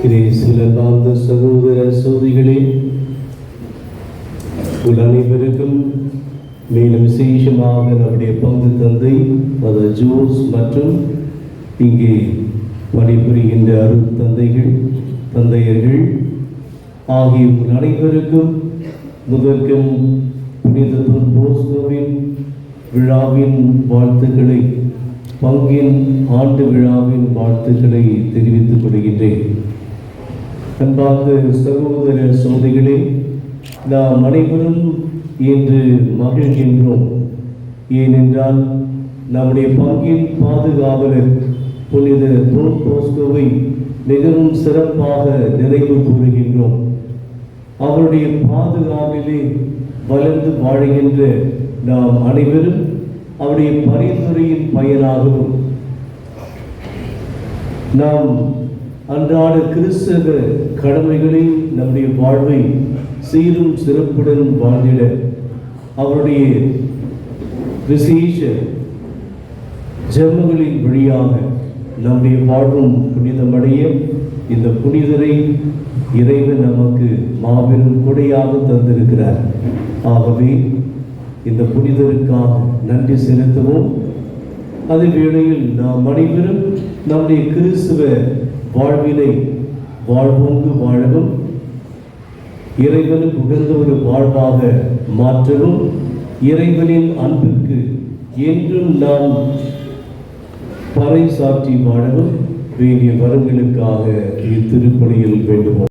கிறிஸ்துவின் சகோதர சகோதரிகளே, உங்கள் அனைவருக்கும் மேலும் விசேஷமாக நம்முடைய பங்கு தந்தை மதர் ஜோஸ் மற்றும் இங்கே பணிபுரிகின்ற அருள் தந்தைகள் தந்தையர்கள் ஆகிய உங்கள் அனைவருக்கும் முதற்கும் புனித போஸ்கோவின் விழாவின் வாழ்த்துக்களை, பங்கின் ஆண்டு விழாவின் வாழ்த்துக்களை தெரிவித்துக் கொள்கின்றேன். அன்பார்ந்த சகோதர சகோதரிகளே, நாம் அனைவரும் இன்று மகிழ்கின்றோம். ஏனென்றால் நம்முடைய பங்கின் பாதுகாவலர் புனித போஸ்கோவை மிகவும் சிறப்பாக நினைவு கூறுகின்றோம். அவருடைய பாதுகாவலிலே வளர்ந்து வாழ்கின்ற நாம் அனைவரும் அவருடைய பரிந்துரையின் பயனாகவும் நாம் அன்றாட கிறிஸ்தவ கடமைகளை நம்முடைய வாழ்வை சீரும் சிறப்புடன் வாழ்ந்திட அவருடைய விசேஷ ஜெபங்களின் வழியாக நம்முடைய வாழ்வும் புனிதமடைய இந்த புனிதரை இறைவன் நமக்கு மாபெரும் கொடையாக தந்திருக்கிறார். ஆகவே இந்த புனிதருக்காக நன்றி செலுத்துவோம். அதே வேளையில் நாம் அனைவரும் நம்முடைய கிறிஸ்துவ வாழ்வினை வாழ்வோங்கு வாழவும், இறைவனுக்கு உகந்த ஒரு வாழ்வாக மாற்றவும், இறைவனின் அன்பிற்கு என்றும் நாம் பறைசாற்றி வாழவும் வேண்டிய வரங்களுக்காக இத்திருப்பலியில் வேண்டுவோம்.